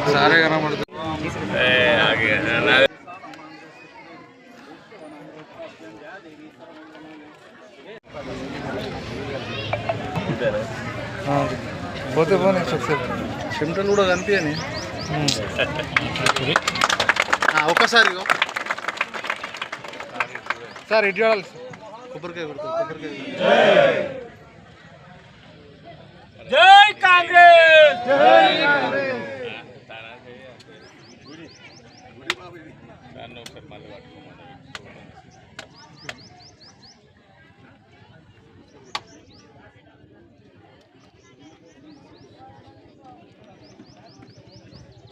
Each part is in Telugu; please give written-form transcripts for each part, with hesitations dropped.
सारे कनबड़ता పోతే పోనీ చెమటలు కూడా కనిపించని ఒక్కసారి సార్ ఇటు చూడాలి కొబ్బరికాయ జై కాంగ్రెస్ జై కాంగ్రెస్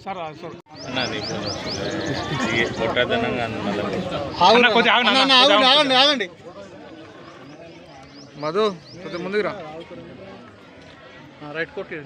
సార్ సార్ ఆగండి మధు కొంచెం ముందుకు రా రైట్ కొట్టి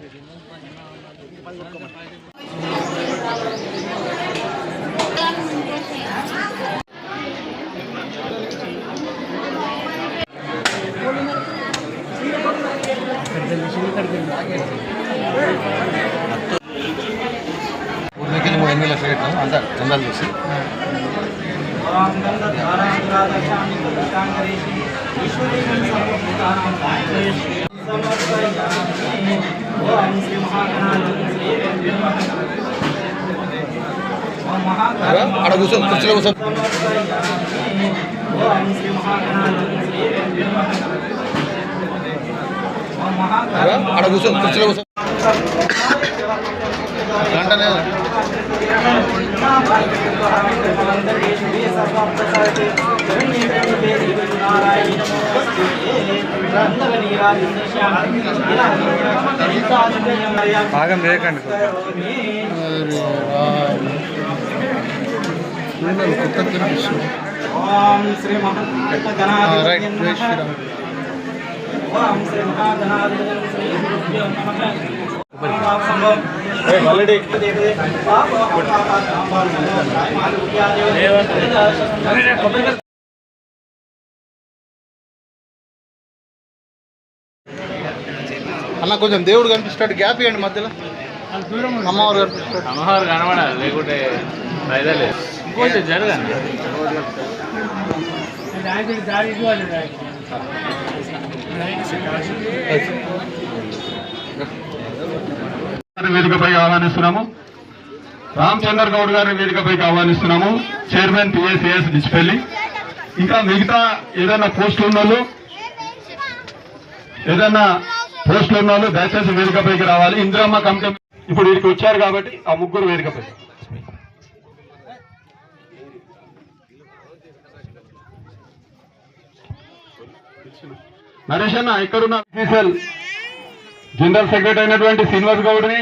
ఎన్ని లక్షలు కట్టాము అంతా చందాలు చేసి ఆడ కూర్చో కుర్చీలో కూర్చో ఆడ కూర్చో కుర్చీలో కూర్చో గంటనే భాగం చేయకండి రైట్ శ్రీరామ్ అన్న కొంచెం దేవుడు కనిపిస్తాడు గ్యాప్ ఇవ్వండి మధ్యలో అమ్మవారు కనిపిస్తాడు అమ్మవారు కనబడాలి లేకుంటే రైదలే ఇంకోటి జరగండి వేదికపై ఆహ్వానిస్తున్నాము. రామచంద్ర గౌడ్ గారిని వేదికపైకి ఆహ్వానిస్తున్నాము. Chairman PSAS Dichpally. ఇంకా మిగతా ఏదైనా పోస్టులు ఉన్న వాళ్ళు దయచేసి వేదికపైకి రావాలి. ఇందిరమ్మ కమిటీ ఇప్పుడు వీరికి వచ్చారు కాబట్టి ఆ ముగ్గురు వేదికపై. నరేష్ అన్న ఇక్కడున్న జనరల్ సెక్రటరీ అయినటువంటి శ్రీనివాస్ గౌడ్ని,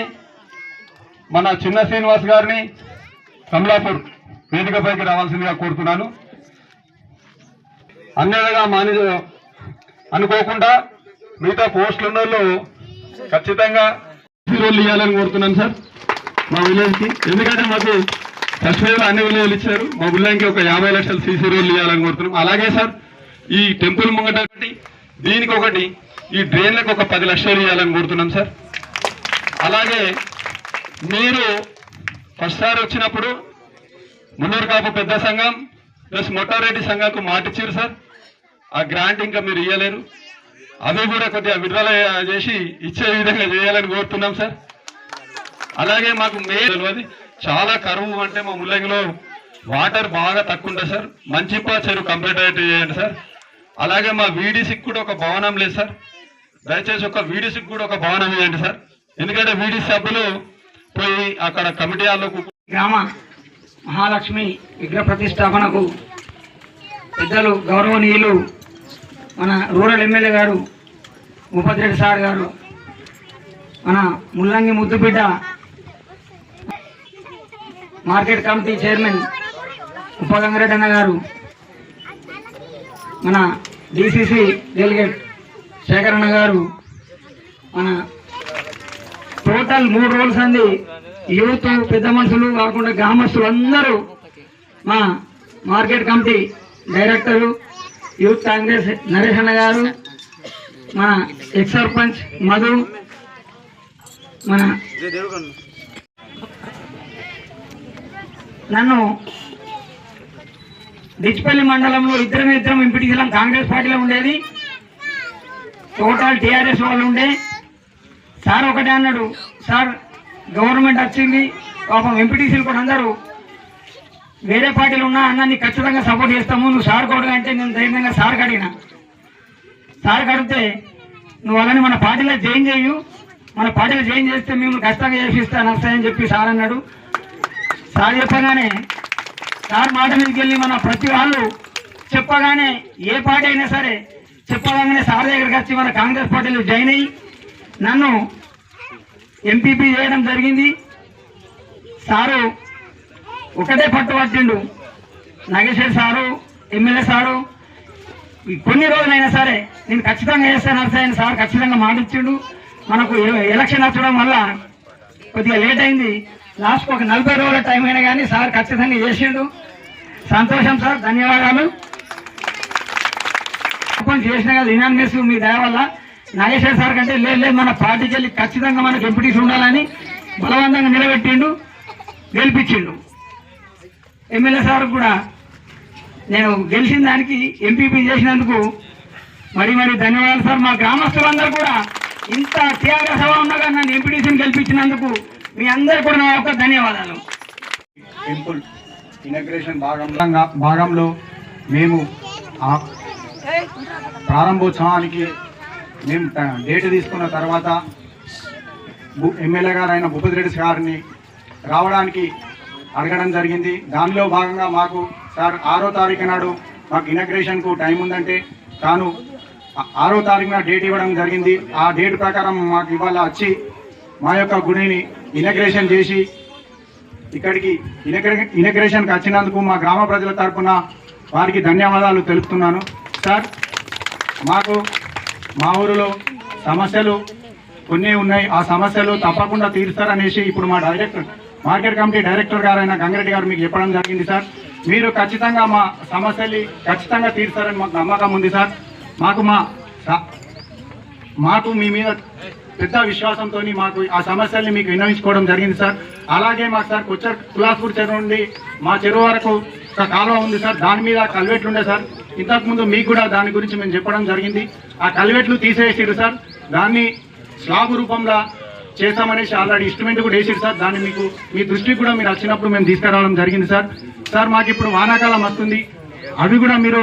మన చిన్న శ్రీనివాస్ గారిని కమలాపూర్ వేదికపైకి రావాల్సిందిగా కోరుతున్నాను. అన్నేళ్ళగా అనుకోకుండా మిగతా పోస్టులు ఉన్న వాళ్ళు ఖచ్చితంగా సీసీ రోడ్లు ఇవ్వాలని కోరుతున్నాను సార్ మా విలేజ్కి. ఎందుకంటే మాకు ఫస్ట్ వేవ్లో అన్ని విలేజ్లు ఇచ్చారు. మా ఊళ్ళోకి ఒక 50 లక్షల సీసీ రోడ్లు ఇవ్వాలని కోరుతున్నాం. అలాగే సార్ ఈ టెంపుల్ ముంగట దీనికి ఒకటి, ఈ డ్రైన్లకు ఒక 10 లక్షలు ఇవ్వాలని కోరుతున్నాం సార్. అలాగే మీరు ఫస్ట్ సార్ వచ్చినప్పుడు మున్నూరు కాపు పెద్ద సంఘం ప్లస్ మొట్టారెడ్డి సంఘంకు మాటిచ్చారు సార్. ఆ గ్రాంట్ ఇంకా మీరు ఇవ్వలేరు. అవి కూడా కొద్దిగా విడుదల చేసి ఇచ్చే విధంగా చేయాలని కోరుతున్నాం సార్. అలాగే మాకు తెలియదు చాలా కరువు, అంటే మా ముల్లంగిలో వాటర్ బాగా తక్కువ ఉంటుంది సార్. మంచిపా చెరువు కంప్లీట్ అయితే చేయండి సార్. అలాగే మా వీడీసీకి కూడా ఒక భవనం లేదు సార్. దయచేసి ఒక వీడీసీకి కూడా ఒక భవనం ఇవ్వండి సార్. ఎందుకంటే వీడీసీ సభ్యులు పోయి అక్కడ కమిటీ హాల్లో గ్రామ మహాలక్ష్మి విగ్రహ ప్రతిష్టాపనకు పెద్దలు గౌరవనీయులు మన రూరల్ ఎమ్మెల్యే గారు భూపతిరెడ్డి సార్ గారు, మన ముల్లంగి ముద్దుబిడ్డ మార్కెట్ కమిటీ చైర్మన్ ఉపగంగారెడ్డి అన్న గారు, మన డిసిసి డెలిగేట్ శేఖరన్న గారు, మన టోటల్ 3 రోజులు సంది యూత్ పెద్ద మనుషులు కాకుండా గ్రామస్తులు అందరూ, మా market committee director youth Congress Naresh అన్న గారు, మన ఎక్స్ సర్పంచ్ మధు, మన నన్ను డిచ్పల్లి మండలంలో ఇద్దరం ఎంపీటీసీలం కాంగ్రెస్ పార్టీలో ఉండేది. టోటల్ టీఆర్ఎస్ వాళ్ళు ఉండే. సార్ ఒకటే అన్నాడు, సార్ గవర్నమెంట్ వచ్చింది పాపం ఎంపీటీసీలు కూడా అందరూ వేరే పార్టీలు ఉన్నా అన్న నీకు ఖచ్చితంగా సపోర్ట్ చేస్తాము, నువ్వు సార్ కొడుగా అంటే నేను ధైర్యంగా సార్ అడిగిన. సార్ అడిగితే నువ్వు అలానే మన పార్టీలో జాయిన్ చేయు, మన పార్టీలో జాయిన్ చేస్తే మేము ఖచ్చితంగా చేసిస్తాను వస్తాయని చెప్పి సార్ అన్నాడు. సార్ చెప్పగానే సార్ మాట మీదకి వెళ్ళి మన ప్రతి వాళ్ళు చెప్పగానే ఏ పార్టీ అయినా సరే చెప్పగానే సార్ దగ్గరికి వచ్చి మన కాంగ్రెస్ పార్టీలో జాయిన్ అయ్యి నన్ను ఎంపీపీ చేయడం జరిగింది. సారు ఒకటే పట్టుబట్టిండు, నాగేశ్వర్ సారు ఎమ్మెల్యే సారు కొన్ని రోజులైనా సరే నేను ఖచ్చితంగా చేస్తాను వస్తాయని సార్ ఖచ్చితంగా మాట ఇచ్చిండు. మనకు ఎలక్షన్ వచ్చడం వల్ల కొద్దిగా లేట్ అయింది. లాస్ట్ ఒక 40 రోజుల టైం అయినా కానీ సార్ ఖచ్చితంగా చేసిండు. సంతోషం సార్, ధన్యవాదాలు. చేసిన కదా యునానిమస్ మీ దయ వల్ల నాగేశ్వర సార్ కంటే లేదు మన పార్టీకి వెళ్ళి ఖచ్చితంగా మనకు ఎంపీటీసీ ఉండాలని బలవంతంగా నిలబెట్టిండు, గెలిపించిండు. ఎమ్మెల్యే సార్ కూడా నేను గెలిచిన దానికి ఎంపీపీ చేసినందుకు మరీ ధన్యవాదాలు సార్. మా గ్రామస్తులందరూ కూడా ఇంత త్యాగ సభ ఉండగా నన్ను ఎంపీటీసీని గెలిపించినందుకు మీ అందరూ కూడా నా యొక్క ధన్యవాదాలు. టెంపుల్ ఇనాగ్రేషన్ భాగంలో మేము ప్రారంభోత్సవానికి మేము డేట్ తీసుకున్న తర్వాత ఎమ్మెల్యే గారు అయిన భూపతి రెడ్డి గారిని రావడానికి అడగడం జరిగింది. దానిలో భాగంగా మాకు సార్ 6వ తారీఖు నాడు మాకు ఇనాగ్రేషన్కు టైం ఉందంటే తాను 6వ తారీఖున డేట్ ఇవ్వడం జరిగింది. ఆ డేట్ ప్రకారం మాకు ఇవాళ వచ్చి మా యొక్క గుడిని ఇనాగ్రేషన్ చేసి ఇక్కడికి ఇనాగ్రేషన్కి వచ్చినందుకు మా గ్రామ ప్రజల తరఫున వారికి ధన్యవాదాలు తెలుపుతున్నాను. సార్ మాకు మా ఊరిలో సమస్యలు కొన్ని ఉన్నాయి, ఆ సమస్యలు తప్పకుండా తీరుస్తారనేసి ఇప్పుడు మా మార్కెట్ కమిటీ డైరెక్టర్ గారైన గంగిరెడ్డి గారు మీకు చెప్పడం జరిగింది. సార్ మీరు ఖచ్చితంగా మా సమస్యలు ఖచ్చితంగా తీరుస్తారని మాకు నమ్మకం ఉంది. సార్ మాకు మీ మీద పెద్ద విశ్వాసంతో మాకు ఆ సమస్యల్ని మీకు విన్నవించుకోవడం జరిగింది. సార్ అలాగే మాకు సార్ కులాస్పూర్ చెరువు నుండి మా చెరువు వరకు ఒక కాలువ ఉంది సార్, దాని మీద కల్వెట్లు ఉండే సార్. ఇంతకుముందు మీకు కూడా దాని గురించి మేము చెప్పడం జరిగింది. ఆ కల్వెట్లు తీసేసారు సార్, దాన్ని స్లాబ్ రూపంలో చేస్తామనేసి ఆల్రెడీ ఇన్స్ట్రుమెంట్ కూడా వేసారు సార్. దాన్ని మీకు మీ దృష్టికి కూడా మీరు వచ్చినప్పుడు మేము తీసుకురావడం జరిగింది. సార్ మాకు ఇప్పుడు వానాకాలం వస్తుంది, అవి కూడా మీరు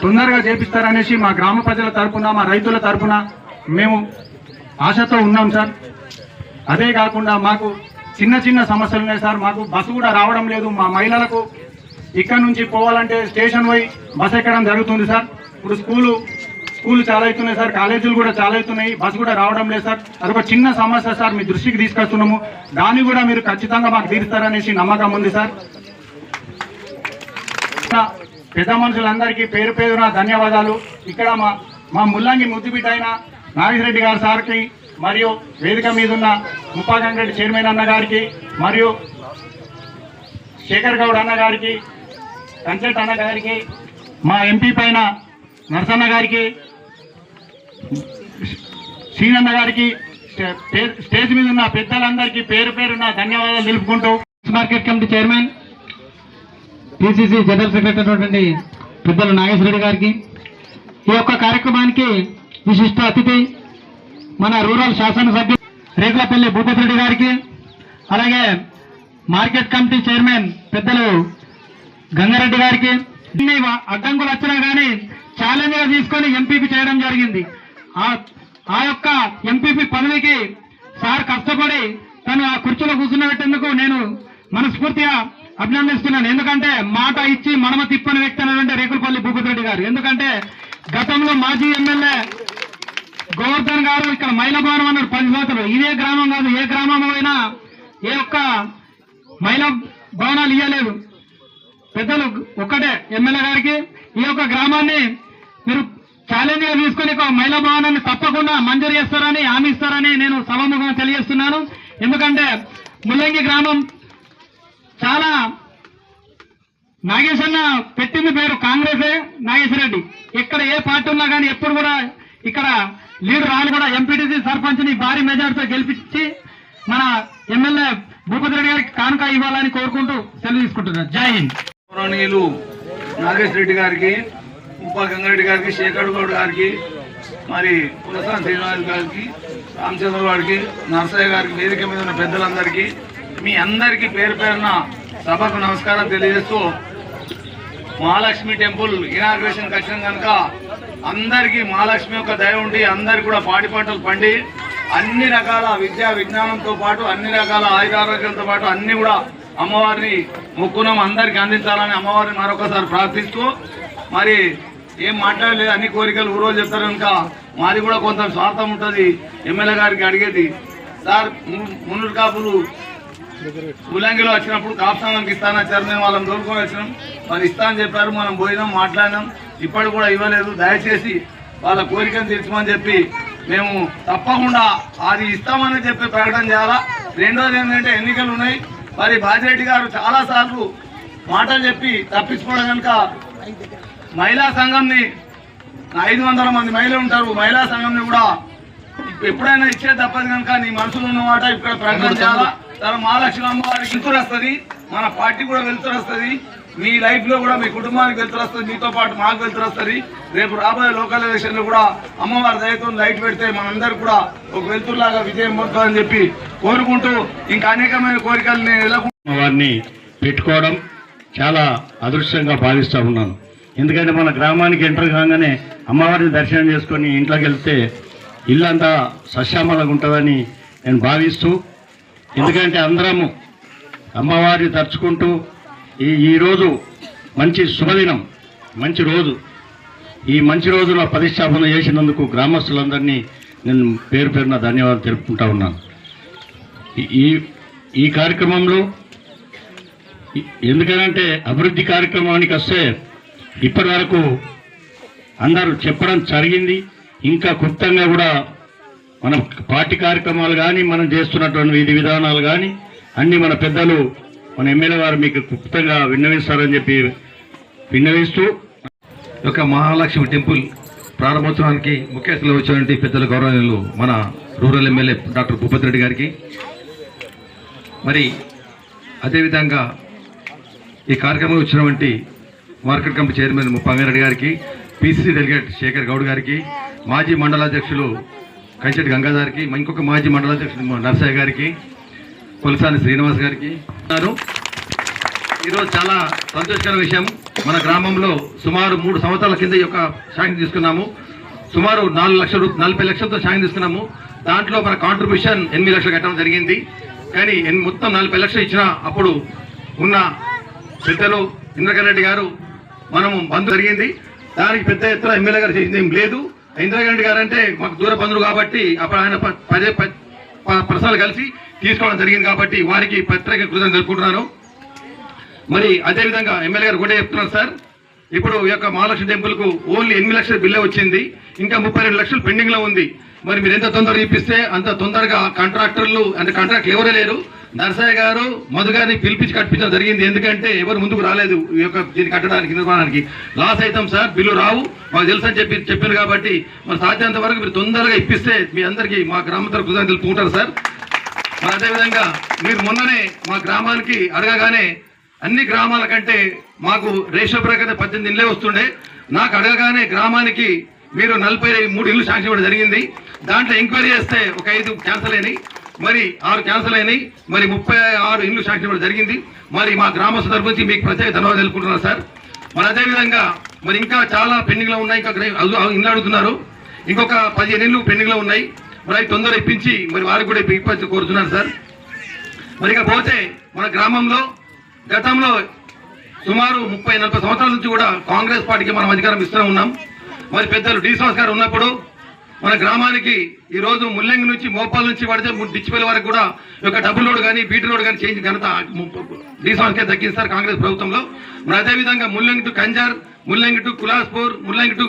తొందరగా చేపిస్తారనేసి మా గ్రామ ప్రజల తరఫున మా రైతుల తరఫున మేము ఆశతో ఉన్నాం సార్. అదే కాకుండా మాకు చిన్న చిన్న సమస్యలు ఉన్నాయి సార్. మాకు బస్సు కూడా రావడం లేదు. మా మహిళలకు ఇక్కడ నుంచి పోవాలంటే స్టేషన్ పోయి బస్సు ఎక్కడం జరుగుతుంది సార్. ఇప్పుడు స్కూల్ చాలా అవుతున్నాయి సార్, కాలేజీలు కూడా చాలా అవుతున్నాయి, బస్సు కూడా రావడం లేదు సార్. అదొక చిన్న సమస్య సార్, మీ దృష్టికి తీసుకొస్తున్నాము. దాన్ని కూడా మీరు ఖచ్చితంగా మాకు తీరుస్తారనేసి నమ్మకం ఉంది సార్. పెద్ద మనుషులందరికీ పేరు పేరున ధన్యవాదాలు. ఇక్కడ మా ముల్లంగి ముద్దుబిడ్డ అయిన నాగేశ్వరరెడ్డి గారి సార్కి, మరియు వేదిక మీద ఉన్న ముప్పాగంగరెడ్డి చైర్మన్ అన్న గారికి, మరియు శేఖర్ గౌడ్ అన్న గారికి, కంచెట్ అన్న గారికి, మా ఎంపీ పైన నరసన్న గారికి, శ్రీనన్న గారికి, స్టేజ్ మీద ఉన్న పెద్దలందరికీ పేరు పేరున ధన్యవాదాలు తెలుపుకుంటూ market committee chairman PCC general secretary పెద్దలు నాగేశ్వరరెడ్డి గారికి, ఈ యొక్క కార్యక్రమానికి విశిష్ట అతిథి మన రూరల్ శాసనసభ్యులు రేకులపల్లి భూపతి రెడ్డి గారికి, అలాగే మార్కెట్ కమిటీ చైర్మన్ పెద్దలు గంగారెడ్డి గారికి, అడ్డంకులు వచ్చినా కానీ ఛాలెంజ్ గా తీసుకొని ఎంపీపీ చేయడం జరిగింది. ఆ యొక్క ఎంపీపీ పదవికి సార్ కష్టపడి తను ఆ కుర్చీలో కూర్చున్నబెట్టేందుకు నేను మనస్ఫూర్తిగా అభినందిస్తున్నాను. ఎందుకంటే మాట ఇచ్చి మనమ తిప్పని వ్యక్తి అనేటువంటి రేకులపల్లి భూపతి రెడ్డి గారు. ఎందుకంటే గతంలో మాజీ ఎమ్మెల్యే గోవర్ధన్ గారు ఇక్కడ మహిళా భవనం అన్నారు 10 సంవత్సరాలు. ఇదే గ్రామం కాదు, ఏ గ్రామం అయినా ఏ ఒక్క మహిళా భవనాలు ఇవ్వలేదు. పెద్దలు ఒక్కటే ఎమ్మెల్యే గారికి ఈ యొక్క గ్రామాన్ని మీరు ఛాలెంజ్ గా తీసుకుని ఒక మహిళా భవనాన్ని తప్పకుండా మంజూరు చేస్తారని హామీ ఇస్తారని నేను సభాముఖంగా తెలియజేస్తున్నాను. ఎందుకంటే ముల్లంగి గ్రామం చాలా నాగేశన్న పెట్టింది పేరు కాంగ్రెసే నాగేశ్వరరెడ్డి. ఇక్కడ ఏ పార్టీ ఉన్నా కానీ ఎప్పుడు కూడా ఇక్కడ లీడర్ రాని కూడా ఎంపీటీసీ సర్పంచ్ ని భారీ మెజార్టీతో గెలిపించి మన ఎమ్మెల్యే భూపతి రెడ్డి గారికి కానుక ఇవ్వాలని కోరుకుంటూ సెలవు తీసుకుంటున్నారు. జై హింద్. గౌరవనీయులు నాగేశ్వర రెడ్డి గారికి, ఉప గంగారెడ్డి గారికి, శేఖర్ గౌడ్ గారికి, మరి పులసాని శ్రీనివాస్ గారికి, రామచంద్ర గారికి, నర్సయ్య గారికి, వేదిక మీద ఉన్న పెద్దలందరికీ మీ అందరికీ పేరు పేరున సభకు నమస్కారం తెలియజేస్తూ, మహాలక్ష్మి టెంపుల్ ఇనాగ్రేషన్కి వచ్చిన కనుక అందరికీ మహాలక్ష్మి యొక్క దయ ఉండి అందరికీ కూడా పాడి పంటలు పండి అన్ని రకాల విద్యా విజ్ఞానంతో పాటు అన్ని రకాల ఆయురారోగ్యంతో పాటు అన్ని కూడా అమ్మవారిని మొక్కునం అందరికీ అందించాలని అమ్మవారిని మరొకసారి ప్రార్థిస్తూ, మరి ఏం మాట్లాడలేదు, అన్ని కోరికలు ఊరోజు చెప్తారు కనుక మాది కూడా కొంత స్వార్థం ఉంటుంది. ఎమ్మెల్యే గారికి అడిగేది సార్, మున్నూరు కాపులు ముల్లంగిలో వచ్చినప్పుడు కాపుసామానికి ఇస్తానని చైర్మన్ వాళ్ళని తోలుకొని వచ్చినాం, మరి ఇస్తా అని చెప్పారు. మనం పోయినాం, మాట్లాడినాం, ఇప్పటి కూడా ఇవ్వలేదు. దయచేసి వాళ్ళ కోరికను తీర్చమని చెప్పి మేము తప్పకుండా అది ఇస్తామని చెప్పి ప్రకటన చేయాలా. రెండోది ఏంటంటే ఎన్నికలు ఉన్నాయి, మరి బాజిరెడ్డి గారు చాలాసార్లు మాటలు చెప్పి తప్పించుకోవడం కనుక మహిళా సంఘంని 500 మంది మహిళలు ఉంటారు, మహిళా సంఘంని కూడా ఎప్పుడైనా ఇచ్చే తప్పదు కనుక నీ మనసులో ఉన్నమాట ఇక్కడ ప్రకటన చేయాలా. తన మహాలక్ష్మి అమ్మవారికి వెళ్తురు వస్తుంది, మన పార్టీ కూడా వెళ్తురు వస్తుంది, మీ లైఫ్ లో కూడా మీ కుటుంబానికి వెళ్తురు వస్తుంది, మీతో పాటు మాకు వెళ్తురు వస్తుంది. రేపు రాబోయే లోకల్ ఎలక్షన్ లో కూడా అమ్మవారి దయతో లైట్ పెడితే మనందరూ కూడా ఒక వెళ్తురులాగా విజయం పొందుతుందని చెప్పి కోరుకుంటూ ఇంకా అనేకమైన కోరికలు నేను అమ్మవారిని పెట్టుకోవడం చాలా అదృష్టంగా భావిస్తూ ఉన్నాను. ఎందుకంటే మన గ్రామానికి ఎంటర్ కాగానే అమ్మవారిని దర్శనం చేసుకొని ఇంట్లోకి వెళ్తే ఇల్లంతా సశ్యామలంగా ఉంటుందని నేను భావిస్తూ, ఎందుకంటే అందరము అమ్మవారిని తలుచుకుంటూ ఈరోజు మంచి శుభదినం, మంచి రోజు, ఈ మంచి రోజున ప్రతిష్టాపన చేసినందుకు గ్రామస్తులందరినీ నేను పేరు పేరున ధన్యవాదాలు తెలుపుకుంటా ఉన్నాను. ఈ కార్యక్రమంలో ఎందుకనంటే అభివృద్ధి కార్యక్రమానికి వస్తే ఇప్పటి వరకు అందరూ చెప్పడం జరిగింది. ఇంకా క్లుప్తంగా కూడా మన పార్టీ కార్యక్రమాలు కానీ మనం చేస్తున్నటువంటి విధి విధానాలు కానీ అన్నీ మన పెద్దలు మన ఎమ్మెల్యే గారు మీకు క్లుప్తంగా విన్నవిస్తారని చెప్పి విన్నవిస్తూ, యొక్క మహాలక్ష్మి టెంపుల్ ప్రారంభోత్సవానికి ముఖ్య అతిథులు వచ్చినటువంటి పెద్దల గౌరవనీయులు మన rural MLA doctor Bhupathi Reddy గారికి, మరి అదేవిధంగా ఈ కార్యక్రమంలో వచ్చినటువంటి మార్కెట్ కమిటీ చైర్మన్ ముప్పంగారెడ్డి గారికి, పిసిసి డెలిగేట్ శేఖర్ గౌడ్ గారికి, మాజీ మండలాధ్యక్షులు కంచెటి గంగాధారికి, ఇంకొక మాజీ మండలాధ్యక్షుడు నర్సయ్య గారికి, కొలసాని శ్రీనివాస్ గారికి. ఈరోజు చాలా సంతోషకరమైన విషయం, మన గ్రామంలో సుమారు 3 సంవత్సరాల కింద ఈ యొక్క శాంక్షన్ తీసుకున్నాము. సుమారు 40 లక్షలతో శాంక్షన్ తీసుకున్నాము. దాంట్లో మన కాంట్రిబ్యూషన్ 8 లక్షలు కట్టడం జరిగింది. కానీ మొత్తం 40 లక్షలు ఇచ్చిన అప్పుడు ఉన్న పెద్దలు ఇంద్రకరణ్ రెడ్డి గారు మనము బంధు జరిగింది. దానికి పెద్ద ఎత్తున ఎమ్మెల్యే గారు చేసింది ఏం లేదు. ఇంద్రకరణ్ రెడ్డి గారు అంటే మాకు దూర బంధువులు కాబట్టి అప్పుడు ఆయన పర్సనల్ కలిసి తీసుకోవడం జరిగింది కాబట్టి వారికి ప్రత్యేక కృతజ్ఞతలు తెలుపుకుంటున్నాను. మరి అదేవిధంగా ఎమ్మెల్యే గారు కూడా చెప్తున్నారు సార్, ఇప్పుడు ఈ యొక్క మహాలక్ష్మి టెంపుల్ కు ఓన్లీ 8 లక్షల బిల్లే వచ్చింది, ఇంకా 32 లక్షలు పెండింగ్ లో ఉంది. మరి మీరు ఎంత తొందరగా ఇప్పిస్తే అంత తొందరగా కాంట్రాక్టర్లు అంటే కాంట్రాక్ట్లు ఎవరే లేరు, నర్సయ్య గారు మధు గారిని పిలిపించి కట్టించడం జరిగింది. ఎందుకంటే ఎవరు ముందుకు రాలేదు ఈ యొక్క దీన్ని కట్టడానికి, నిర్మాణానికి. లాస్ అవుతాం సార్, బిల్లు రావు మాకు తెలుసు అని చెప్పారు కాబట్టి మరి సాధ్యంత వరకు మీరు తొందరగా ఇప్పిస్తే మీ అందరికీ మా గ్రామ తరఫు కృతజ్ఞతలు తెలుపుకుంటారు సార్. మరి అదేవిధంగా మీరు మొన్ననే మా గ్రామానికి అడగగానే అన్ని గ్రామాల కంటే మాకు రేషియో ప్రకారం 18 ఇళ్ళే వస్తుండే, నాకు అడగగానే గ్రామానికి మీరు 43 ఇళ్ళు శాంక్షన్ ఇవ్వడం జరిగింది. దాంట్లో ఎంక్వైరీ చేస్తే ఒక 5 క్యాన్సల్ అయినాయి, మరి 6 క్యాన్సల్ అయినాయి, మరి 36 ఇళ్ళు శాంక్షన్ ఇవ్వడం జరిగింది. మరి మా గ్రామస్తుల తరఫు నుంచి మీకు ప్రత్యేక ధన్యవాదాలు తెలుపుకుంటున్నారు సార్. మరి అదేవిధంగా మరి ఇంకా చాలా పెండింగ్ లో ఉన్నాయి, ఇంకా ఇళ్ళు అడుగుతున్నారు, ఇంకొక 15 ఇళ్ళు పెండింగ్ లో ఉన్నాయి. మరి అవి తొందరగా ఇప్పించి మరి వారికి కూడా ఇప్పించి కోరుతున్నాను సార్. మరి ఇక పోతే మన గ్రామంలో గతంలో సుమారు 30-40 సంవత్సరాల నుంచి కూడా కాంగ్రెస్ పార్టీకి మనం అధికారం ఇస్తూనే ఉన్నాం. మరి పెద్దలు శ్రీనివాస్ గారు ఉన్నప్పుడు మన గ్రామానికి ఈ రోజు ముల్లంగి నుంచి మోపాల నుంచి పడితే డిచ్చిపల్లి వరకు కూడా ఒక డబుల్ రోడ్ కానీ బీటీ రోడ్ కానీ చేంజ్ ఘనత శ్రీనివాస్కే దక్కింది సార్ కాంగ్రెస్ ప్రభుత్వంలో. మరి అదేవిధంగా ముల్లంగి టు కంజర్, ముల్లంగి టు కులాస్పూర్, ముల్లంగి టు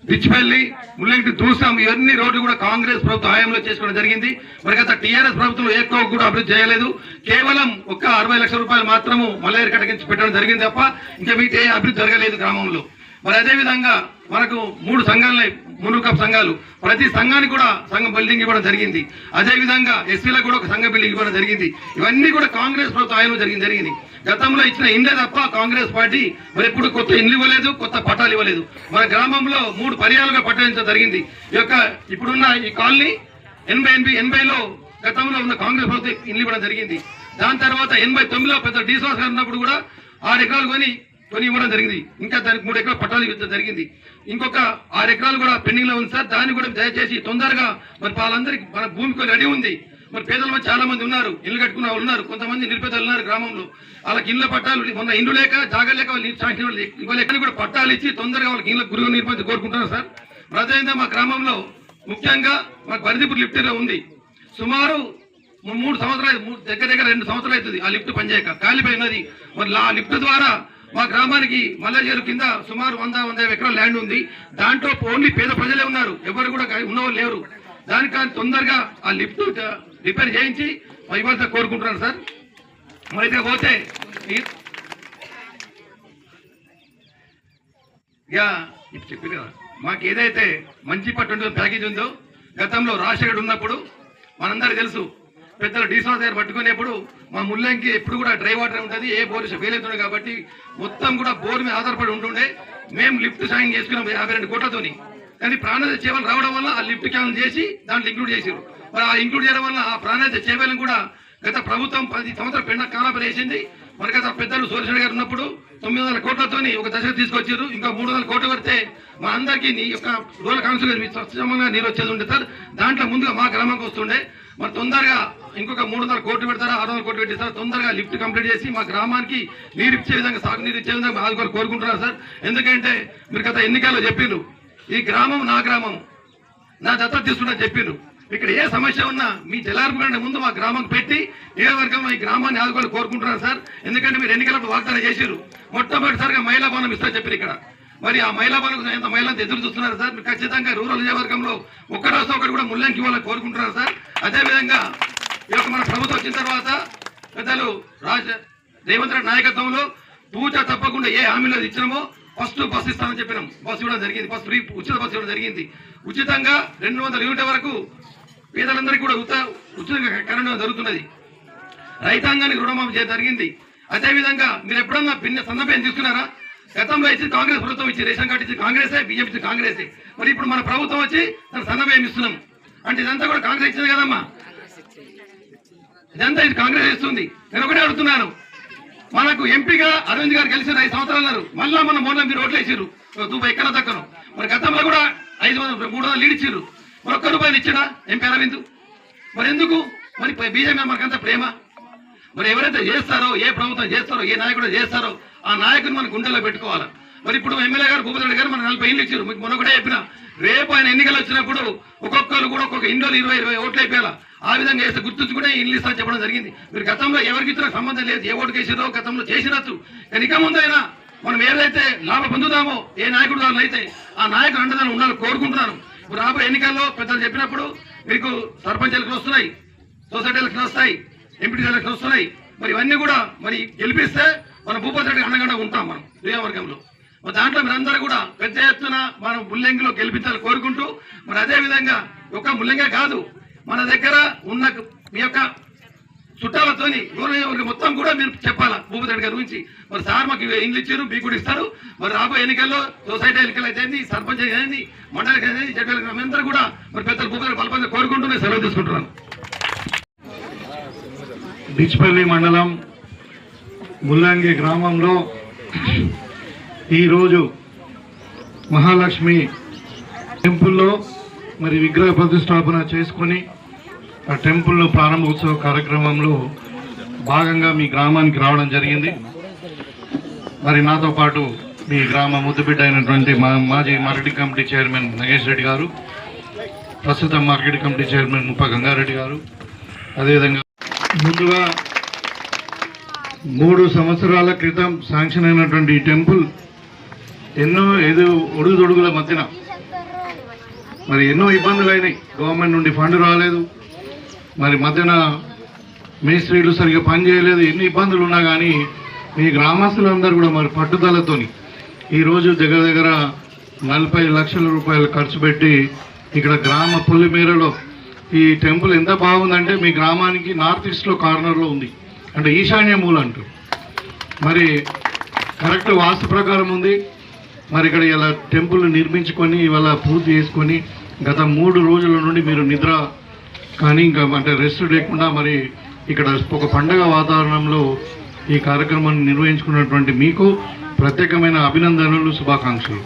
డిచ్చిపల్లి, ముల్లంగి టు దూసం, ఇవన్నీ రోడ్లు కూడా కాంగ్రెస్ ప్రభుత్వ హయాంలో చేసుకోవడం జరిగింది. మరి గత టీఆర్ఎస్ ప్రభుత్వం ఎక్కువ కూడా అభివృద్ధి చేయలేదు, కేవలం ఒక్క 60 లక్షల రూపాయలు మాత్రము మల్లేరు కట్టగించి పెట్టడం జరిగింది తప్ప ఇంకా మీకు ఏ అభివృద్ధి జరగలేదు గ్రామంలో. మరి అదేవిధంగా మనకు 3 సంఘాలు, మునుకప్ సంఘాలు, ప్రతి సంఘానికి కూడా సంఘం బిల్డింగ్ ఇవ్వడం జరిగింది. అదేవిధంగా ఎస్సీలకు కూడా ఒక సంఘ బిల్డింగ్ ఇవ్వడం జరిగింది. ఇవన్నీ కూడా కాంగ్రెస్ ప్రభుత్వ హయాంలో జరిగింది. గతంలో ఇచ్చిన ఇండ్లే తప్ప కాంగ్రెస్ పార్టీ మరి ఎప్పుడు కొత్త ఇండ్లు ఇవ్వలేదు, కొత్త పట్టాలు ఇవ్వలేదు. మన గ్రామంలో 3 పర్యాలుగా పట్టాలించడం జరిగింది. ఈ యొక్క ఇప్పుడున్న ఈ కాలనీ 80లో గతంలో ఉన్న కాంగ్రెస్ ప్రభుత్వం ఇండ్లు ఇవ్వడం జరిగింది. దాని తర్వాత 89లో పెద్ద శ్రీనివాస్ గారు ఉన్నప్పుడు కూడా 6 ఎకరాలు కొని ఇవ్వడం జరిగింది. ఇంకా దానికి 3 ఎకరాలు పట్టాలు ఇవ్వడం జరిగింది. ఇంకొక 6 ఎకరాలు కూడా పెండింగ్ లో ఉంది సార్. దాన్ని కూడా దయచేసి తొందరగా మరి వాళ్ళందరికీ మన భూమి కొని రెడీ ఉంది. మరి పేదల మంది చాలా మంది ఉన్నారు, ఇల్లు కట్టుకున్న వాళ్ళు ఉన్నారు, కొంతమంది నిరుపేదలు ఉన్నారు గ్రామంలో. వాళ్ళకి ఇళ్ళ పట్టాలు మొన్న ఇండ్లు లేక జాగలు లేక వాళ్ళు శాంక్షన్ కూడా పట్టాలు ఇచ్చి తొందరగా వాళ్ళకి ఇళ్ళ గురువు నిర్మించి కోరుకుంటున్నారు సార్. ప్రజెంట్ మా గ్రామంలో ముఖ్యంగా మాకు బరిదిపూర్ లిఫ్ట్ ఉంది. సుమారు 3 సంవత్సరాలు, దగ్గర 2 సంవత్సరాలు అవుతుంది ఆ లిఫ్ట్ పనిచేయక కాలిపోయినది. మరి ఆ లిఫ్ట్ ద్వారా మా గ్రామానికి మల్లజేరు కింద సుమారు 100-150 ఎకరాల ల్యాండ్ ఉంది. దాంట్లో ఓన్లీ పేద ప్రజలే ఉన్నారు, ఎవరు కూడా ఉన్నవాళ్ళు లేరు. దానికి తొందరగా ఆ లిఫ్ట్ రిపేర్ చేయించి ఇవ్వాల్సి కోరుకుంటున్నాను సార్. మరి ఇక పోతే ఇప్పుడు చెప్పి కదా మాకు ఏదైతే మంచి పట్టు ప్యాకేజ్ ఉందో గతంలో రాజశేఖర్ ఉన్నప్పుడు మనందరికీ తెలుసు, పెద్దలు శ్రీనివాస్ గారు పట్టుకునేప్పుడు మా ముల్లంకి ఎప్పుడు కూడా డ్రై వాటర్ ఉంటుంది, ఏ బోర్ ఫెయిల్ అవుతుండే కాబట్టి మొత్తం కూడా బోర్ మీద ఆధారపడి ఉంటుండే. మేము లిఫ్ట్ సాయం చేసుకున్నాం 52 కోట్లతోని. కానీ ప్రాణాయ సేవలు రావడం వల్ల ఆ లిఫ్ట్ క్యాన్సిల్ చేసి దాంట్లో ఇంక్లూడ్ చేశారు. మరి ఆ ఇంక్లూడ్ చేయడం వల్ల ఆ ప్రాణాయ సేవలను కూడా గత ప్రభుత్వం 10 సంవత్సరాల పెండ కాలాపరి వేసింది. మరి గత పెద్దలు సోలిసిరెడ్డి గారు ఉన్నప్పుడు 900 కోట్లతోని ఒక దశకు తీసుకొచ్చారు. ఇంకా 300 కోట్లు పడితే మా అందరికీ నీ యొక్క రూరల్ కౌన్సిల్ స్వచ్ఛంగా నీరు వచ్చేది ఉండే సార్. దాంట్లో ముందుగా మా గ్రామానికి వస్తుండే. మరి తొందరగా ఇంకొక 300 కోట్లు పెడతారా, 600 కోట్లు పెట్టిస్తారా, తొందరగా లిఫ్ట్ కంప్లీట్ చేసి మా గ్రామానికి నీరు ఇచ్చే విధంగా, సాగునీరు ఇచ్చే విధంగా ఆదుకోవాలి కోరుకుంటున్నారు సార్. ఎందుకంటే మీరు గత ఎన్నికల్లో చెప్పిండ్రు, ఈ గ్రామం నా గ్రామం, నా దత్తత తీసుకుంటా చెప్పిండ్రు. ఇక్కడ ఏ సమస్య ఉన్నా మీ జలార్పు కంటే ముందు మా గ్రామం పెట్టి నియోజకవర్గంలో ఈ గ్రామాన్ని ఆదుకోవాలి కోరుకుంటున్నారు సార్. ఎందుకంటే మీరు ఎన్నికలప్పుడు వాగ్దానం చేశారు, మొట్టమొదటిసారిగా మహిళా భవనం ఇస్తా చెప్పారు ఇక్కడ. మరి ఆ మహిళా భవనం ఎంత మహిళలు ఎదురు చూస్తున్నారు సార్. మీరు ఖచ్చితంగా రూరల్ నియోజకవర్గంలో ఒక్కరోజు ఒకటి కూడా ముల్లంకి ఇవ్వాలని కోరుకుంటున్నారు సార్. అదేవిధంగా ఈ యొక్క మన ప్రభుత్వం వచ్చిన తర్వాత పెద్దలు రేవంత్ రెడ్డి నాయకత్వంలో తూచా తప్పకుండా ఏ హామీలో ఇచ్చినామో ఫస్ట్ బస్సు ఇస్తామని చెప్పినాం. బస్సు ఇవ్వడం జరిగింది. ఫస్ట్ ఫ్రీ ఉచిత బస్సు ఇవ్వడం జరిగింది. ఉచితంగా 200 యూనిట్ల వరకు పేదలందరికీ కూడా ఉచితంగా కరెంట్ జరుగుతున్నది. రైతాంగానికి రుణమాఫీ చేయడం జరిగింది. అదేవిధంగా మీరు ఎప్పుడన్నా భిన్న సన్నపేం తీసుకున్నారా? గతంలో ఇచ్చి కాంగ్రెస్ ప్రభుత్వం ఇచ్చి రేషన్ కార్డు ఇచ్చి కాంగ్రెసే, బీజేపీ ఇచ్చి కాంగ్రెసే. మరి ఇప్పుడు మన ప్రభుత్వం వచ్చి సన్నపేం ఇస్తున్నాం అంటే ఇదంతా కూడా కాంగ్రెస్ ఇచ్చింది కదమ్మా. ఇదంతా ఇది కాంగ్రెస్ ఇస్తుంది. నేను ఒకటే అడుగుతున్నాను, మనకు ఎంపీగా అరవింద్ గారు గెలిచిన 5 సంవత్సరాలు అన్నారు. మళ్ళా మన మొన్న మీరు ఓట్లు వేసారు రూపాయి ఎక్కడ దక్కను. మరి గతంలో కూడా 300 లీడ్ ఇచ్చారు. మరి ₹1 ఇచ్చినా ఎంపీ అరవింద్. మరి ఎందుకు? మరి బీజేపీ మనకంతా ప్రేమ. మరి ఎవరైతే చేస్తారో, ఏ ప్రభుత్వం చేస్తారో, ఏ నాయకుడు చేస్తారో ఆ నాయకుని మన గుండెలో పెట్టుకోవాలి. మరి ఇప్పుడు ఎమ్మెల్యే గారు భూపతి రెడ్డి గారు మన 40 ఇళ్ళు ఇచ్చారు. మీకు మొన్న కూడా చెప్పిన, రేపు ఆయన ఎన్నికలు వచ్చినప్పుడు ఒక్కొక్కరు కూడా ఒక్కొక్క ఇంట్లో 20 ఓట్లు అయిపోయాలా. ఆ విధంగా వేస్తే గుర్తుంచుకుంటే ఇల్లు ఇస్తా చెప్పడం జరిగింది. మీరు గతంలో ఎవరికి ఇచ్చినా సంబంధం లేదు, ఏ ఓటుకు వేసారో గతంలో చేసినట్టు. కానీ ఇక ముందైనా మనం ఏదైతే లాభం పొందుతామో ఏ నాయకుడు దానిలో అయితే ఆ నాయకుడు అండదాన్ని ఉండాలని కోరుకుంటున్నాను. ఇప్పుడు రాబోయే ఎన్నికల్లో పెద్దలు చెప్పినప్పుడు మీకు సర్పంచ్ ఎలక్షన్ వస్తున్నాయి, సొసైటీ ఎలక్షన్ వస్తాయి, ఎంపీటీ ఎలక్షన్ వస్తున్నాయి. మరి ఇవన్నీ కూడా మరి గెలిపిస్తే మన భూపతి రెడ్డి అండగా ఉంటాం మనం నియోజకవర్గంలో. దాంట్లో మీరందరూ కూడా పెద్ద ఎత్తున మనం ముల్లంగిలో గెలిపించాలని కోరుకుంటూ, మరి అదే విధంగా ఒక ముల్లంగే కాదు మన దగ్గర ఉన్న మీ యొక్క చుట్టాలతోని మొత్తం కూడా మీరు చెప్పాలా భూపతి రెడ్డి గారి గురించి. మరి సార్ మాకు ఇండ్లు ఇచ్చారు, మీకు కూడా ఇస్తారు. మరి రాబోయే ఎన్నికల్లో సొసైటీ ఎన్నికలు అయితే సర్పంచ్ అయితే మండలికి అయితే జడ్పీ అందరూ కూడా మరి పెద్దలు భూపతి రెడ్డి బలపంగా కోరుకుంటూ నేను సెలవు తీసుకుంటున్నాను. బిచ్పల్లి మండలం ముల్లంగి గ్రామంలో ఈరోజు మహాలక్ష్మి టెంపుల్లో మరి విగ్రహ ప్రతిష్టాపన చేసుకొని ఆ టెంపుల్లో ప్రారంభోత్సవ కార్యక్రమంలో భాగంగా మీ గ్రామానికి రావడం జరిగింది. మరి నాతో పాటు మీ గ్రామ ముద్దుబిడ్డ అయినటువంటి మాజీ marketing committee chairman Nagesh Reddy గారు, ప్రస్తుతం మార్కెటింగ్ కమిటీ చైర్మన్ ముప్ప గంగారెడ్డి గారు, అదేవిధంగా ముందుగా 3 సంవత్సరాల క్రితం శాంక్షన్ అయినటువంటి ఈ టెంపుల్ ఎన్నో ఒడుగుదొడుగుల మధ్యన మరి ఎన్నో ఇబ్బందులు అయినాయి. గవర్నమెంట్ నుండి ఫండ్ రాలేదు, మరి మధ్యన మేస్త్రీలు సరిగ్గా పనిచేయలేదు. ఎన్ని ఇబ్బందులు ఉన్నా కానీ మీ గ్రామస్తులందరూ కూడా మరి పట్టుదలతోని ఈరోజు దగ్గర దగ్గర 40 లక్షల రూపాయలు ఖర్చు పెట్టి ఇక్కడ గ్రామ పుల్లిమేరలో ఈ టెంపుల్ ఎంత బాగుందంటే మీ గ్రామానికి నార్త్ ఈస్ట్లో కార్నర్లో ఉంది, అంటే ఈశాన్య మూల అంటూ మరి కరెక్ట్ వాస్తు ప్రకారం ఉంది. మరి ఇక్కడ ఇలా టెంపుల్ నిర్మించుకొని ఇవాళ పూర్తి చేసుకొని గత 3 రోజుల నుండి మీరు నిద్ర కానీ ఇంకా అంటే రెస్ట్ లేకుండా మరి ఇక్కడ ఒక పండగ వాతావరణంలో ఈ కార్యక్రమాన్ని నిర్వహించుకున్నటువంటి మీకు ప్రత్యేకమైన అభినందనలు, శుభాకాంక్షలు.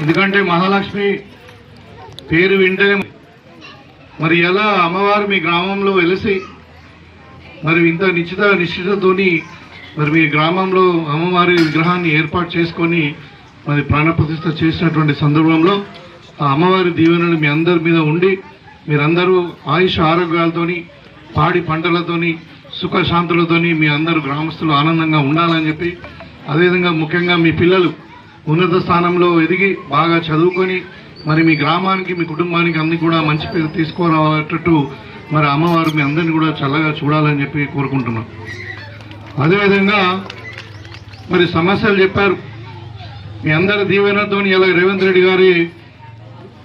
ఎందుకంటే మహాలక్ష్మి పేరు వింటే మరి ఎలా అమ్మవారు మీ గ్రామంలో వెలిసి మరి ఇంత నిశ్చితతోని మరి మీ గ్రామంలో అమ్మవారి విగ్రహాన్ని ఏర్పాటు చేసుకొని మరి ప్రాణప్రతిష్ఠ చేసినటువంటి సందర్భంలో ఆ అమ్మవారి దీవెనలు మీ అందరి మీద ఉండి మీరందరూ ఆయుష ఆరోగ్యాలతోని పాడి పంటలతోని సుఖశాంతులతోని మీ అందరూ గ్రామస్తులు ఆనందంగా ఉండాలని చెప్పి, అదేవిధంగా ముఖ్యంగా మీ పిల్లలు ఉన్నత స్థానంలో ఎదిగి బాగా చదువుకొని మరి మీ గ్రామానికి మీ కుటుంబానికి అన్ని కూడా మంచి పేరు తీసుకురావటట్టు మరి అమ్మవారు మీ అందరినీ కూడా చల్లగా చూడాలని చెప్పి కోరుకుంటున్నాం. అదేవిధంగా మరి సమస్యలు చెప్పారు. మీ అందరి దీవెనతో ఇలా రేవంత్ రెడ్డి గారి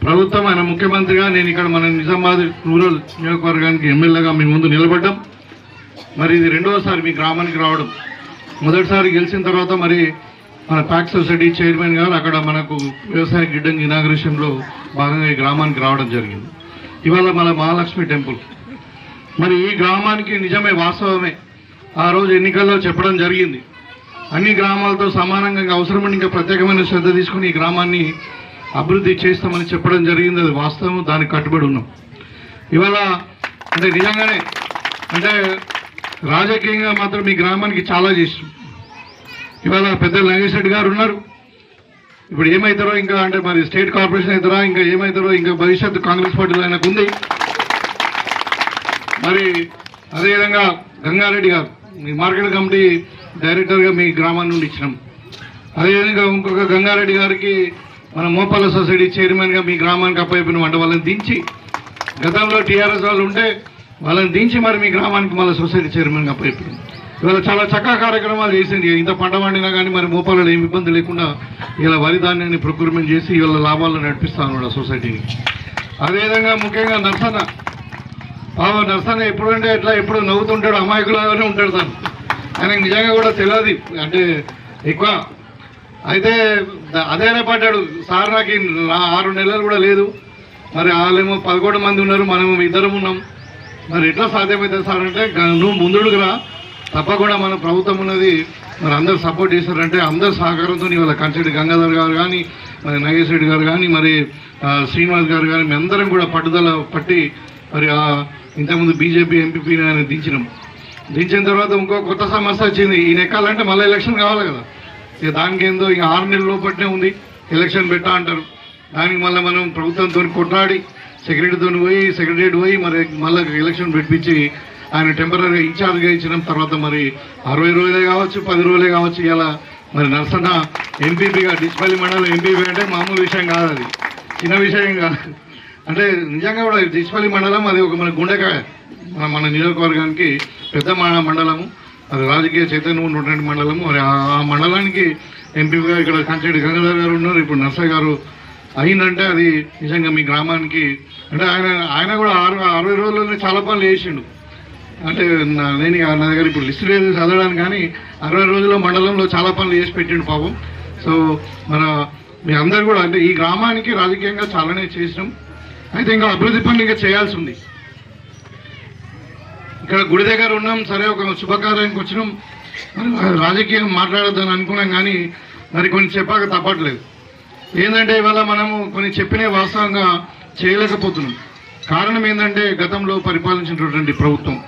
ప్రభుత్వం ఆయన ముఖ్యమంత్రిగా నేను ఇక్కడ మన నిజామాబాద్ రూరల్ నియోజకవర్గానికి ఎమ్మెల్యేగా మీ ముందు నిలబడ్డాం. మరి ఇది 2వసారి మీ గ్రామానికి రావడం. మొదటిసారి గెలిచిన తర్వాత మరి మన ప్యాక్ సొసైటీ చైర్మన్ గారు అక్కడ మనకు వ్యవసాయ గిడ్డంగి ఇనాగ్రేషన్లో భాగంగా ఈ గ్రామానికి రావడం జరిగింది. ఇవాళ మన మహాలక్ష్మి టెంపుల్ మరి ఈ గ్రామానికి నిజమే వాస్తవమే ఆ రోజు ఎన్నికల్లో చెప్పడం జరిగింది. అన్ని గ్రామాలతో సమానంగా అవసరమని ఇంకా ప్రత్యేకమైన శ్రద్ధ తీసుకుని ఈ గ్రామాన్ని అభివృద్ధి చేస్తామని చెప్పడం జరిగింది. అది వాస్తవం, దానికి కట్టుబడి ఉన్నాం. ఇవాళ అంటే నిజంగానే అంటే రాజకీయంగా మాత్రం ఈ గ్రామానికి చాలా చేసాం. ఇవాళ పెద్ద నాగేష్ రెడ్డి గారు ఉన్నారు. ఇప్పుడు ఏమవుతారో ఇంకా అంటే మరి స్టేట్ కార్పొరేషన్ అవుతారా ఇంకా ఏమవుతారో ఇంకా భవిష్యత్తు కాంగ్రెస్ పార్టీలో ఆయనకు ఉంది. మరి అదేవిధంగా గంగారెడ్డి గారు మీ మార్కెట్ కమిటీ డైరెక్టర్గా మీ గ్రామం నుండి ఇచ్చినాం. అదేవిధంగా ఇంకొక గంగారెడ్డి గారికి మన మోపాల సొసైటీ చైర్మన్గా మీ గ్రామానికి అప్పయిపోయినాం. అంటే వాళ్ళని దించి గతంలో టీఆర్ఎస్ వాళ్ళు ఉంటే వాళ్ళని దించి మరి మీ గ్రామానికి మళ్ళీ సొసైటీ చైర్మన్గా అప్పయిపోయినాం. ఇవాళ చాలా చక్కగా కార్యక్రమాలు చేసింది. ఇంత పంట పండినా కానీ మరి మోపాలలో ఏమి ఇబ్బంది లేకుండా ఇలా వరి ధాన్యాన్ని ప్రొక్యూర్మెంట్ చేసి ఇవాళ లాభాలను నడిపిస్తా ఉన్నాడు ఆ సొసైటీని. అదేవిధంగా ముఖ్యంగా నర్సన్న ఎప్పుడంటే ఎట్లా ఎప్పుడు నవ్వుతుంటాడు, అమాయకులాగానే ఉంటాడు. తను ఆయనకు నిజంగా కూడా తెలియదు అంటే ఎక్కువ. అయితే అదేనే పడ్డాడు సార్, నాకు 6 నెలలు కూడా లేదు, మరి వాళ్ళేమో 11 మంది ఉన్నారు, మనము 2 ఉన్నాం, మరి ఎట్లా సాధ్యమవుతుంది సార్ అంటే నువ్వు ముందుడుకు రా, తప్పకుండా మన ప్రభుత్వం ఉన్నది, మరి అందరు సపోర్ట్ చేశారంటే అందరు సహకారంతో ఇవాళ కంచెడి గంగాధర్ గారు కానీ మరి నాగేష్ రెడ్డి గారు కానీ మరి శ్రీనివాస్ గారు కానీ మీ అందరం కూడా పట్టుదల పట్టి మరి ఇంతకుముందు బీజేపీ ఎంపీపీని ఆయన దించిన తర్వాత ఇంకో కొత్త సమస్య వచ్చింది. ఈయన ఎక్కాలంటే మళ్ళీ ఎలక్షన్ కావాలి కదా. ఇక దానికి ఏందో ఇక 6 నెలల లోపట్నే ఉంది ఎలక్షన్ పెట్టా అంటారు. దానికి మళ్ళీ మనం ప్రభుత్వంతో కొట్లాడి సెక్రటరీతో పోయి మరి మళ్ళీ ఎలక్షన్ పెట్టించి ఆయన టెంపరీ ఇన్ఛార్జ్గా ఇచ్చిన తర్వాత మరి 60 రోజులే కావచ్చు 10 రోజులే కావచ్చు ఇలా మరి నర్సన్న ఎంపీపీగా డిస్పల్లి మండలం ఎంపీపీ అంటే మామూలు విషయం కాదు, అది చిన్న విషయం కాదు. అంటే నిజంగా కూడా డిస్పల్లి మండలం అది ఒక మన గుండెకాయ, మన నియోజకవర్గానికి పెద్ద మండలము, అది రాజకీయ చైతన్యం ఉన్నటువంటి మండలము. మరి ఆ మండలానికి ఎంపీగా ఇక్కడ కంచెడి గంగాధర్ గారు ఉన్నారు, ఇప్పుడు నర్సయ్య గారు అయిందంటే అది నిజంగా మీ గ్రామానికి అంటే ఆయన కూడా 60 రోజుల్లోనే చాలా పనులు చేసిండు. అంటే నేను నా దగ్గర ఇప్పుడు లిస్ట్ లేదు చదవడానికి, కానీ 60 రోజుల్లో మండలంలో చాలా పనులు చేసి పెట్టిండు పాపం. సో మీ అందరు కూడా అంటే ఈ గ్రామానికి రాజకీయంగా చాలానే చేసినాం. అయితే ఇంకా అభివృద్ధి పనులు ఇంకా చేయాల్సి ఉంది. ఇక్కడ గుడి దగ్గర ఉన్నాం, సరే ఒక శుభకార్యానికి వచ్చినాం, మరి రాజకీయం మాట్లాడొద్దని అనుకున్నాం, కానీ మరి కొన్ని చెప్పాక తప్పట్లేదు. ఏంటంటే ఇవాళ మనము కొన్ని చెప్పినే వాస్తవంగా చేయలేకపోతున్నాం. కారణం ఏంటంటే గతంలో పరిపాలించినటువంటి ప్రభుత్వం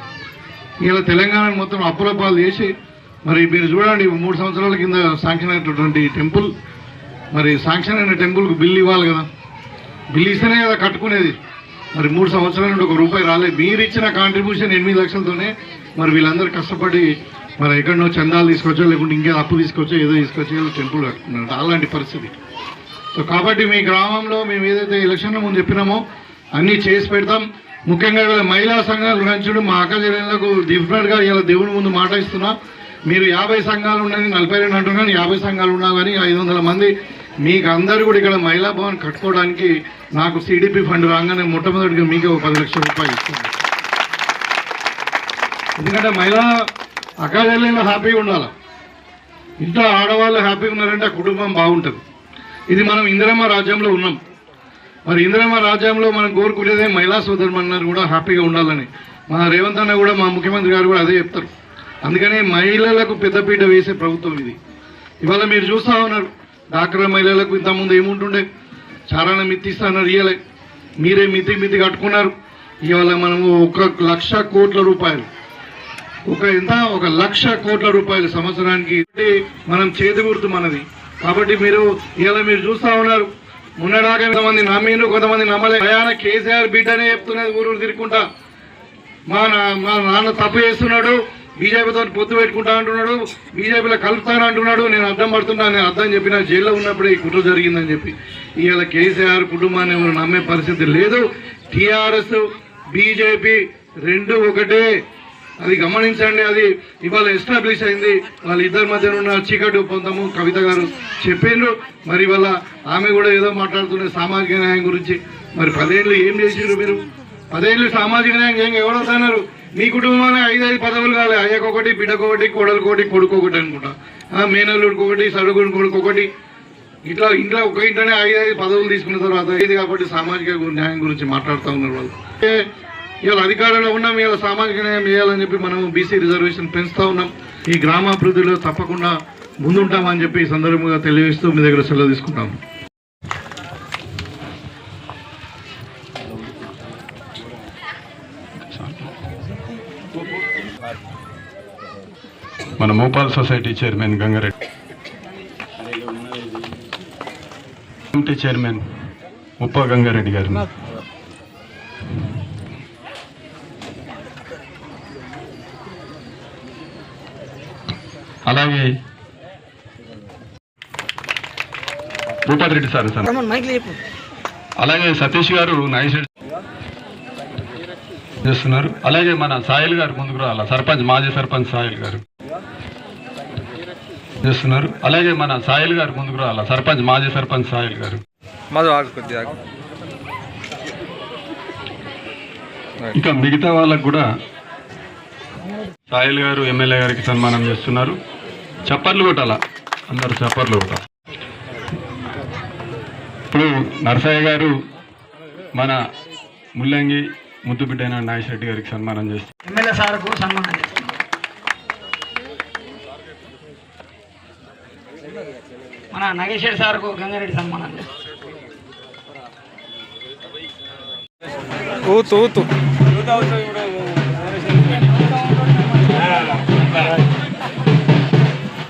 ఇలా తెలంగాణ మొత్తం అప్పుల పాలు చేసి మరి మీరు చూడండి 3 సంవత్సరాల కింద శాంక్షన్ అయినటువంటి టెంపుల్, మరి శాంక్షన్ అయిన టెంపుల్కు బిల్లు ఇవ్వాలి కదా, బిల్లు ఇస్తేనే కదా కట్టుకునేది. మరి 3 సంవత్సరాల నుండి ₹1 రాలేదు. మీరు ఇచ్చిన కాంట్రిబ్యూషన్ 8 లక్షలతోనే మరి వీళ్ళందరూ కష్టపడి మరి ఎక్కడనో చందాలు తీసుకొచ్చో లేకుంటే ఇంకేదో అప్పు తీసుకొచ్చో ఏదో తీసుకొచ్చో టెంపుల్ కట్టుకున్నారు. అలాంటి పరిస్థితి. సో కాబట్టి మీ గ్రామంలో మేము ఏదైతే ఎలక్షన్లో ముందు చెప్పినామో అన్నీ చేసి పెడతాం. ముఖ్యంగా ఇవాళ మహిళా సంఘాలు రంచుడు మా అక్క చెల్లెళ్ళకు డిఫరెంట్గా ఇలా దేవుని ముందు మాట ఇస్తున్నా. మీరు 50 సంఘాలు ఉన్నాయి, 42 అంటున్నాను, 50 సంఘాలు ఉన్నా కానీ 500 మంది మీకు అందరూ కూడా ఇక్కడ మహిళా భవన్ కట్టుకోవడానికి నాకు సిడిపి ఫండ్ రాగానే మొట్టమొదటిగా మీకు ₹10 లక్షలు ఇస్తుంది. ఎందుకంటే మహిళా అక్క చెల్లెళ్ళు హ్యాపీగా ఉండాలి, ఇంట్లో ఆడవాళ్ళు హ్యాపీగా ఉన్నారంటే ఆ కుటుంబం బాగుంటుంది. ఇది మనం ఇందిరమ్మ రాజ్యంలో ఉన్నాం. మరి ఇందిరమ్మ రాజ్యంలో మనం కోరుకునేదే మహిళా సోదరుమన్నారు కూడా హ్యాపీగా ఉండాలని. మన రేవంత్ అన్న కూడా మా ముఖ్యమంత్రి గారు కూడా అదే చెప్తారు. అందుకనే మహిళలకు పెద్దపీట వేసే ప్రభుత్వం ఇది. ఇవాళ మీరు చూస్తూ ఉన్నారు డాక్టర్ మహిళలకు ఇంతకుముందు ఏముంటుండే చారాన మిత్తి ఇస్తున్నారు, ఇయ్యలే, మీరే మితి కట్టుకున్నారు. ఇవాళ మనము ₹1,00,000 కోట్ల ₹1,00,000 కోట్ల సంవత్సరానికి మనం చేతి గుర్తు మనది. కాబట్టి మీరు ఇవాళ మీరు చూస్తూ ఉన్నారు మొన్నడాగా కొంతమంది నమ్మిండ్రు, కొంతమంది నమ్మలే. ప్రయాణ కేసీఆర్ బిడ్డనే చెప్తున్నది ఊరు తిరుగుకుంటా, మా నాన్న తప్పు చేస్తున్నాడు, బీజేపీతో పొత్తు పెట్టుకుంటా అంటున్నాడు, బీజేపీలో కలుపుతాను అంటున్నాడు. నేను అర్థం పడుతున్నా, నేను అర్థం చెప్పిన జైల్లో ఉన్నప్పుడే ఈ కుట్ర జరిగిందని చెప్పి. ఇవాళ కేసీఆర్ కుటుంబాన్ని ఎవరు నమ్మే పరిస్థితి లేదు. టీఆర్ఎస్ బీజేపీ 2 ఒకటే, అది గమనించండి. అది ఇవాళ ఎస్టాబ్లిష్ అయింది. వాళ్ళిద్దరి మధ్య ఉన్న చీకటి ఒప్పందము కవిత గారు చెప్పిండ్రు. మరి ఇవాళ ఆమె కూడా ఏదో మాట్లాడుతున్న సామాజిక న్యాయం గురించి. మరి 10 ఏళ్ళు ఏం చేసిండ్రు మీరు? 10 ఏళ్ళు సామాజిక న్యాయం ఏం ఎవరవుతున్నారు? మీ కుటుంబాన్ని 5 పదవులు కావాలి, అయ్యకొకటి, బిడ్డకొకటి, కోడలుకోటి, కొడుకొకటి అనుకుంటా, మేనల్లుడికొకటి, సరుగుడి కొడుకొకటి, ఇట్లా ఇంట్లో ఒక ఇంట్లోనే 5 పదవులు తీసుకున్న తర్వాత ఇది. కాబట్టి సామాజిక న్యాయం గురించి మాట్లాడుతూ ఉన్నారు వాళ్ళు. ఇవాళ అధికారంలో ఉన్నాం, ఇవాళ సామాజిక న్యాయం చేయాలని చెప్పి మనం బీసీ రిజర్వేషన్ పెంచుతూ ఉన్నాం. ఈ గ్రామాభివృద్ధిలో తప్పకుండా ముందుంటామని చెప్పి ఈ సందర్భంగా తెలియజేస్తూ మీ దగ్గర సెలవు తీసుకుంటాం. మన Mopal society chairman Gangareddy, committee chairman Uppa Gangareddy గారు, అలాగే భూపతి రెడ్డి సార్, అలాగే సతీష్ గారు నాయశెట్టి చేస్తున్నారు. అలాగే మన సాయిల్ గారు ముందుకు రావాలా, సర్పంచ్, మాజీ సర్పంచ్ సాయిల్ గారు చేస్తున్నారు. అలాగే మన సాయిల్ గారు ముందుకు రావాలా, సర్పంచ్, మాజీ సర్పంచ్ సాయిల్ గారు. ఇంకా మిగతా వాళ్ళకు కూడా సాయిల్ గారు ఎమ్మెల్యే గారికి సన్మానం చేస్తున్నారు. చప్పర్లు కొట్టాలా, అందరూ చప్పర్లు కొట్టాలి. ఇప్పుడు నరసయ్య గారు మన ముల్లంగి ముద్దుబిడ్డైన నాగేశ్వరరెడ్డి గారికి సన్మానం చేస్తారు. ఎమ్మెల్యే సార్కు సన్మానం చేస్తున్నారు. మన నాగేశ్వర సార్కు గంగారెడ్డి సన్మానం చేస్తారు. ఊతు